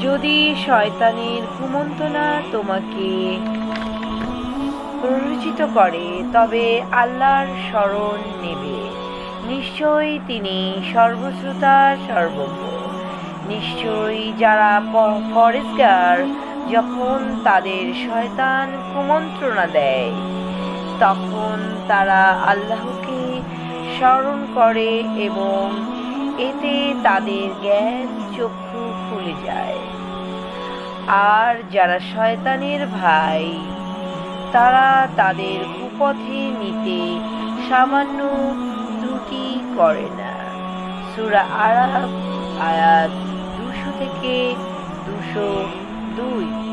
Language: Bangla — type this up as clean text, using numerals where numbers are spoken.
যদি শয়তানের কুমন্ত্রণা তোমাকে প্ররোচিত করে, তবে আল্লাহর শরণ নেবে। নিশ্চয়ই তিনি সর্বশ্রোতা, সর্বজ্ঞ। নিশ্চয়ই যারা পরেজগার যখন তাদের শয়তান কুমন্ত্রণা দেয়, তখন তারা আল্লাহকে স্মরণ করে এবং এতে তাদের জ্ঞান চক্ষু খুলে যায়। আর যারা শয়তানের ভাই, তারা তাদের কুপথে নিতে সামান্য ত্রুটি করে না। সূরা আরাফ আয়াত 200 থেকে 202।